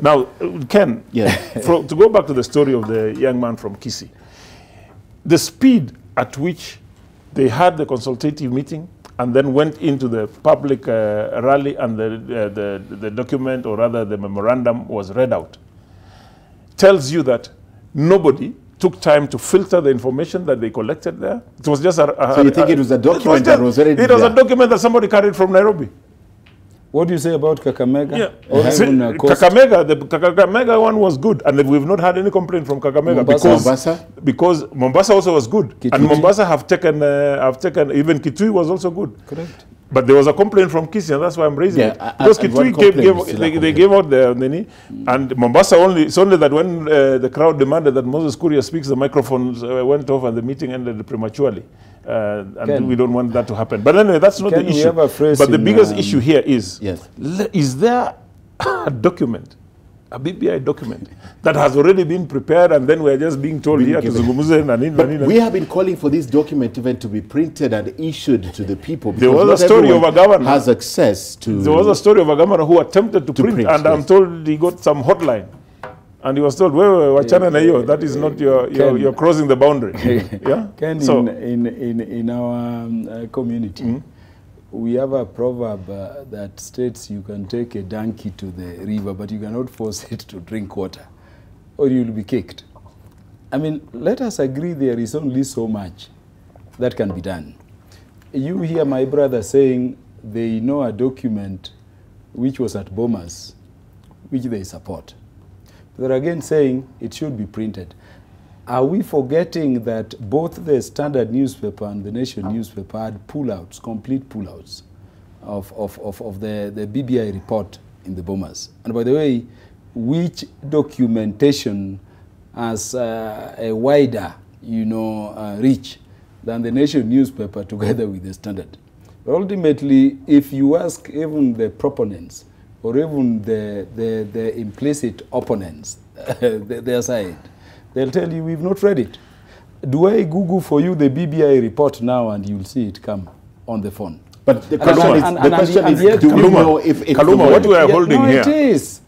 Now, Ken, Yeah. to go back to the story of the young man from Kisii, the speed at which they had the consultative meeting and then went into the public rally and the document, or rather the memorandum, was read out, tells you that nobody took time to filter the information that they collected there. It was just so you think it was a document that was already It was a document that somebody carried from Nairobi. What do you say about Kakamega? Yeah. Kakamega, the Kakamega one was good, and we've not had any complaint from Kakamega. Because Mombasa also was good. Kitui. And Mombasa have taken, even Kitui was also good. Correct. But there was a complaint from Kisii, and that's why I'm raising it. Because Kitui they gave out the nini, and Mombasa it's only that when the crowd demanded that Moses Kuria speaks, the microphones went off and the meeting ended prematurely. And we don't want that to happen. But anyway, that's not the issue. But the biggest issue here is, is there a document, a BBI document, that has already been prepared and then we're just being told here to Zungumuze? But we have been calling for this document even to be printed and issued to the people. There was a story of a governor has access to. There was a story of a governor who attempted to print, and I'm told he got some hotline. And he was told, that is not you're crossing the boundary. Yeah? Ken, so, in our community, we have a proverb that states you can take a donkey to the river, but you cannot force it to drink water, or you'll be kicked. I mean, let us agree there is only so much that can be done. You hear my brother saying they know a document which was at Bomas, which they support. They're again saying it should be printed. Are we forgetting that both the Standard newspaper and the Nation newspaper had pullouts, complete pullouts of the BBI report in the Bomas? And by the way, which documentation has a wider, reach than the Nation newspaper together with the Standard? But ultimately, if you ask even the proponents, or even the implicit opponents, their side, they'll tell you, we've not read it. Do I Google for you the BBI report now and you'll see it come on the phone? But the question is, do we know if it's Kaluma, what we are holding here? It is.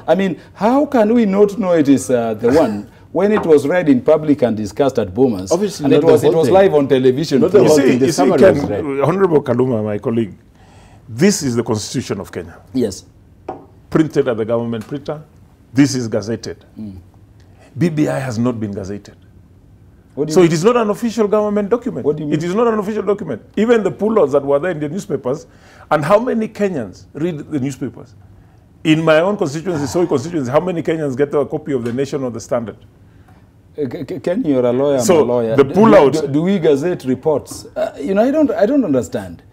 I mean, how can we not know it is the one when it was read in public and discussed at Bomas? Obviously, and it was live on television. Not the whole thing. The summary was read. Honorable Kaluma, my colleague, this is the Constitution of Kenya. Yes. Printed at the government printer. This is gazetted. BBI has not been gazetted. So it is not an official government document. What do you mean? It is not an official document. Even the pullouts that were there in the newspapers, and how many Kenyans read the newspapers? In my own constituency, Soy constituency, how many Kenyans get a copy of the Nation or the Standard? Ken, you're a lawyer, so I'm a lawyer. The pullouts. Do we gazette reports? I don't understand.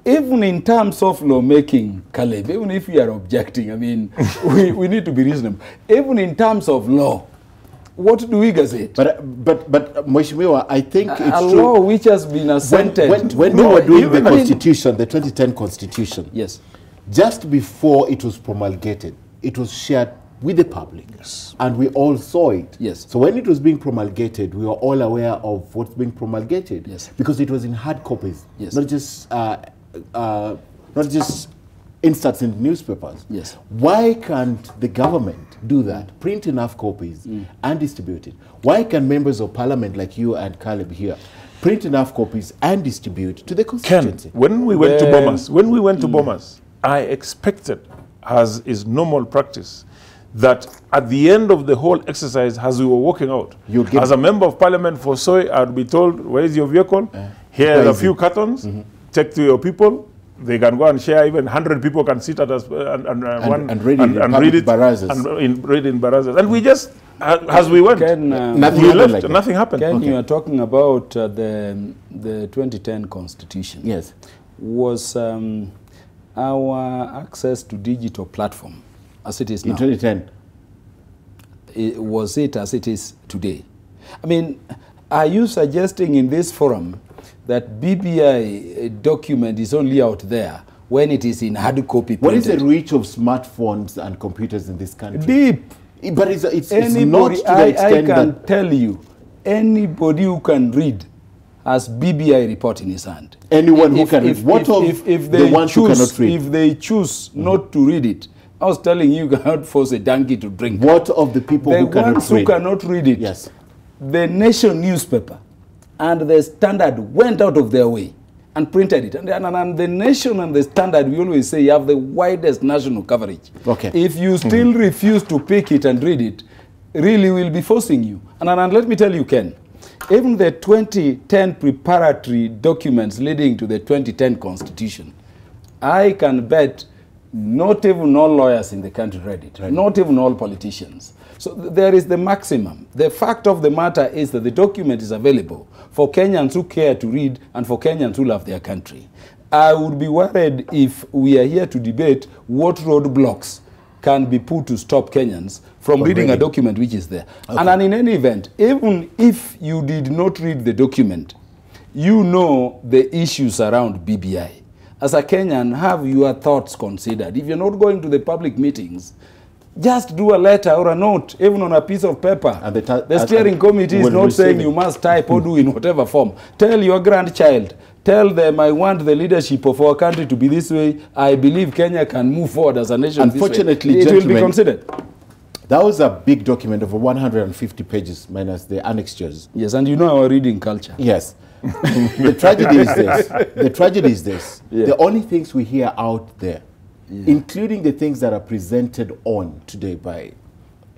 Even in terms of lawmaking, Caleb, even if we are objecting, I mean, we need to be reasonable. Even in terms of law, what do we gazette? But Mheshimiwa, I think it's a true. law which has been assented. When we were doing the Constitution, the 2010 Constitution, yes, just before it was promulgated, it was shared with the public. Yes. And we all saw it. Yes. So when it was being promulgated, we were all aware of what's being promulgated. Yes. Because it was in hard copies. Yes. Not just inserts in newspapers. Yes. Why can't the government do that? Print enough copies and distribute it. Why can members of parliament like you and Caleb here print enough copies and distribute to the constituency? Ken, when we went to Bomas, I expected, as is normal practice, that at the end of the whole exercise, as we were walking out, as a member of parliament for Soy, I'd be told, where is your vehicle? Here are a few cartons. Take to your people. They can go and share. Even 100 people can sit at us and read it in barazas. And we just, as we went, nothing happened. Ken, you are talking about the 2010 Constitution. Yes. Was our access to digital platform as it is now? In 2010. Was it as it is today? I mean, are you suggesting in this forum that BBI document is only out there when it is in hard copy printed? What is the reach of smartphones and computers in this country? Deep. But it's not to the extent I can tell you, anybody who can read has BBI report in his hand. Anyone who can read. What of if the ones who cannot read? If they choose not to read it, I was telling you cannot force a donkey to drink. What of the people who cannot read? The ones who cannot read it. Yes. The Nation newspaper and the Standard went out of their way and printed it. And the Nation and the Standard, we always say, you have the widest national coverage. Okay. If you still refuse to pick it and read it, really will be forcing you. And let me tell you, Ken, even the 2010 preparatory documents leading to the 2010 Constitution, I can bet not even all lawyers in the country read it, right. Not even all politicians. So there is the maximum. The fact of the matter is that the document is available for Kenyans who care to read and for Kenyans who love their country. I would be worried if we are here to debate what roadblocks can be put to stop Kenyans from reading a document which is there. Okay. And in any event, even if you did not read the document, you know the issues around BBI. As a Kenyan, have your thoughts considered. If you're not going to the public meetings, just do a letter or a note, even on a piece of paper. And the steering committee is not saying you must type or do in whatever form. Tell your grandchild, tell them, I want the leadership of our country to be this way. I believe Kenya can move forward as a nation. Unfortunately, this way. It will be considered. That was a big document of 150 pages minus the annexures. Yes, and you know our reading culture. Yes. The tragedy is this. The tragedy is this. Yeah. The only things we hear out there, including the things that are presented on today by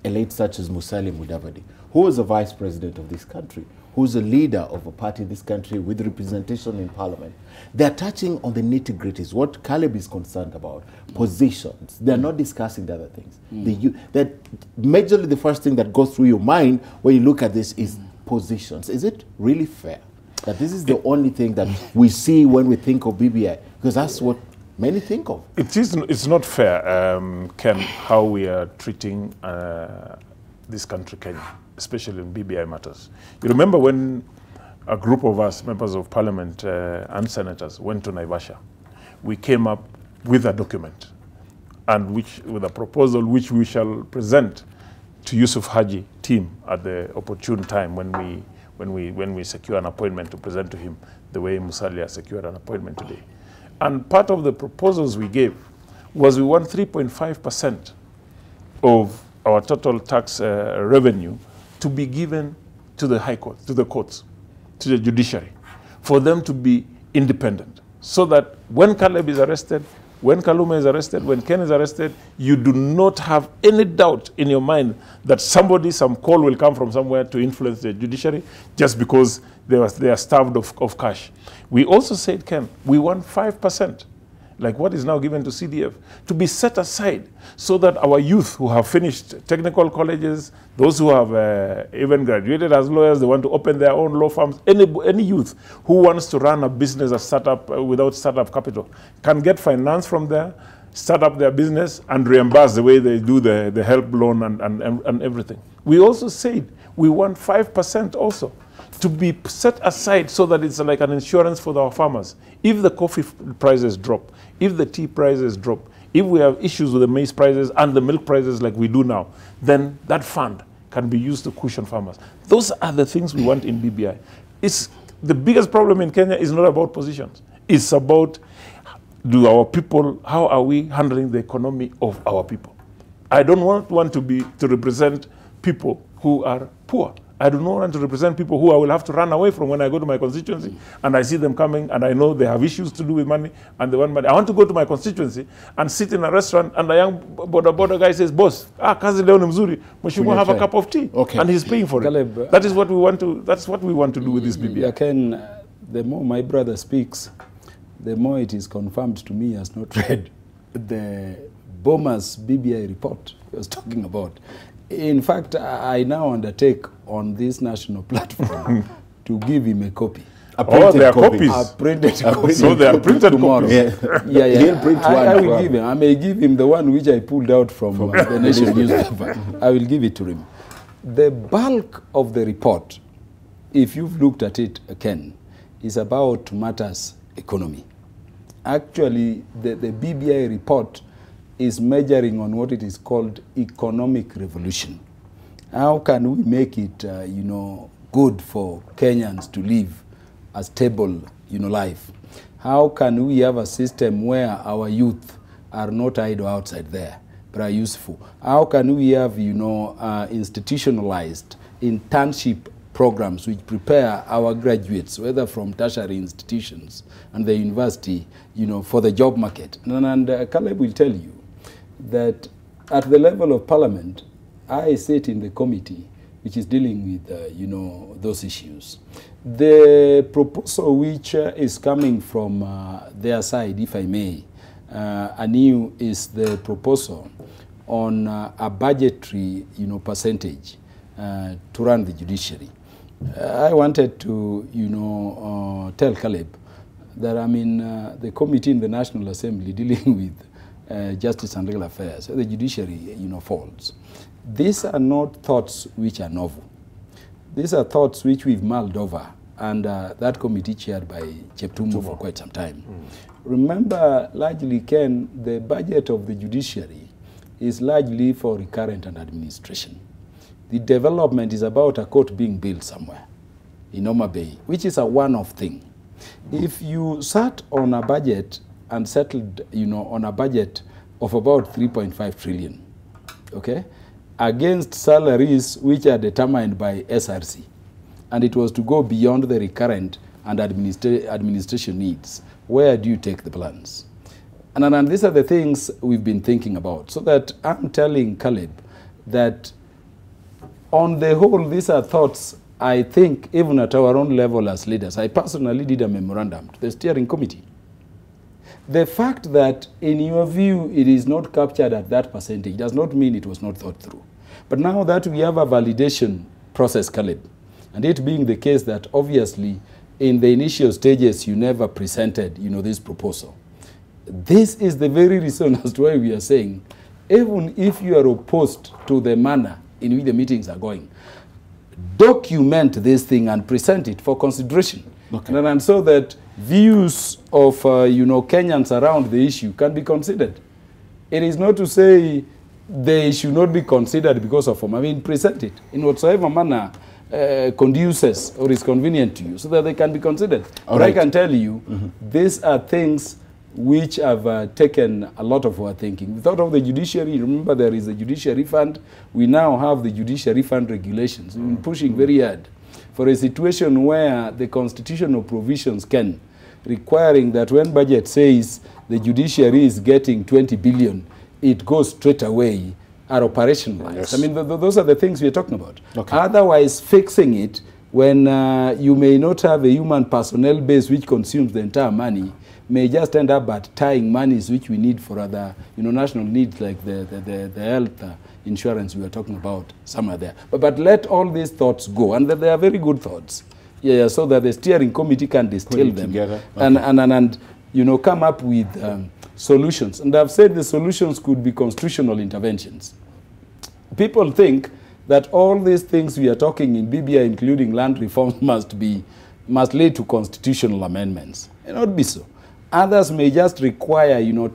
elites such as Musalia Mudavadi, who is a vice president of this country, who's a leader of a party in this country with representation in parliament. They're touching on the nitty-gritties, what Caleb is concerned about, positions. They're not discussing the other things. That majorly the first thing that goes through your mind when you look at this is positions. Is it really fair that this is the only thing that we see when we think of BBI? Because that's what many think of. It's not fair, Ken, how we are treating this country, Kenya, especially in BBI matters. You remember when a group of us, members of parliament and senators, went to Naivasha, we came up with a document and with a proposal which we shall present to Yusuf Haji team at the opportune time when we secure an appointment to present to him the way Musalia secured an appointment today. And part of the proposals we gave was we want 3.5% of our total tax revenue to be given to the high court, to the courts, to the judiciary, for them to be independent. So that when Caleb is arrested, when Kaluma is arrested, when Ken is arrested, you do not have any doubt in your mind that some call will come from somewhere to influence the judiciary just because they are starved of cash. We also said, Ken, we want 5%, like what is now given to CDF, to be set aside so that our youth who have finished technical colleges, those who have even graduated as lawyers, they want to open their own law firms, any youth who wants to run a business, a startup without startup capital, can get finance from there, start up their business and reimburse the way they do the help loan and everything. We also said we want 5% also to be set aside so that it's like an insurance for our farmers. If the coffee prices drop, if the tea prices drop, if we have issues with the maize prices and the milk prices like we do now, then that fund can be used to cushion farmers. Those are the things we want in BBI. The biggest problem in Kenya is not about positions. It's about how are we handling the economy of our people? I don't want to represent people who are poor. I do not want to represent people who I will have to run away from when I go to my constituency and I see them coming and I know they have issues to do with money and they want money. I want to go to my constituency and sit in a restaurant and a young border guy says, boss, kazi leo ni mzuri, mheshimiwa have a cup of tea. Okay. And he's paying for it. That is what we want to, that's what we want to do with this BBI. Ken, the more my brother speaks, the more it is confirmed to me as not read the Bomas BBI report he was talking about. In fact, I now undertake on this national platform to give him a copy. They are copies. A printed copy. So they are printed tomorrow. Yeah. He'll print one. I will give him. I may give him the one which I pulled out from the Nation newspaper. I will give it to him. The bulk of the report, if you've looked at it, Ken, is about matters economy. Actually, the BBI report is measuring on what it is called economic revolution. How can we make it, good for Kenyans to live a stable, life? How can we have a system where our youth are not idle outside there? but are useful. How can we have, you know, institutionalized internship programs which prepare our graduates, whether from tertiary institutions and the university, you know, for the job market? And Caleb will tell you that at the level of Parliament, I sit in the committee which is dealing with, you know, those issues. The proposal which is coming from their side, if I may, anew, is the proposal on a budgetary, you know, percentage to run the judiciary. I wanted to, you know, tell Caleb that I'm in the committee in the National Assembly dealing with justice and legal affairs, the judiciary, you know, falls. These are not thoughts which are novel. These are thoughts which we've mulled over, and that committee chaired by Cheptumo for quite some time. Remember, largely, Ken, the budget of the judiciary is largely for recurrent and administration. The development is about a court being built somewhere in Homa Bay, which is a one-off thing. If you sat on a budget and settled, you know, on a budget of about 3.5 trillion, okay, against salaries which are determined by SRC, and it was to go beyond the recurrent and administration needs, where do you take the plans? And these are the things we've been thinking about. So that I'm telling Caleb that on the whole, these are thoughts, I think, even at our own level as leaders. I personally did a memorandum to the steering committee. The fact that, in your view, it is not captured at that percentage does not mean it was not thought through. But now that we have a validation process, Caleb, and it being the case that obviously in the initial stages you never presented, you know, this proposal, this is the very reason as to why we are saying, even if you are opposed to the manner in which the meetings are going, document this thing and present it for consideration. Okay. And so that views of, you know, Kenyans around the issue can be considered. It is not to say they should not be considered because of them. I mean, present it in whatsoever manner conduces or is convenient to you, so that they can be considered. But I can tell you, these are things which have taken a lot of our thinking. We thought of the judiciary. Remember, there is a judiciary fund. We now have the judiciary fund regulations. We've been pushing very hard for a situation where the constitutional provisions can, requiring that when budget says the judiciary is getting 20 billion, it goes straight away, are operationalized. Yes. I mean, those are the things we're talking about. Okay. Otherwise, fixing it when you may not have a human personnel base which consumes the entire money may just end up at tying monies which we need for other, you know, national needs like the health insurance we were talking about somewhere there. But let all these thoughts go, and they are very good thoughts. Yeah, so that the steering committee can distill them together. Okay. And you know, come up with solutions. And I've said the solutions could be constitutional interventions. People think that all these things we are talking in BBI, including land reforms, must lead to constitutional amendments. It not be so. Others may just require, you know,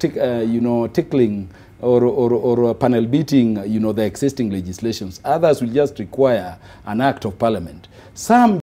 tickling or panel beating, you know, the existing legislations. Others will just require an act of parliament. Some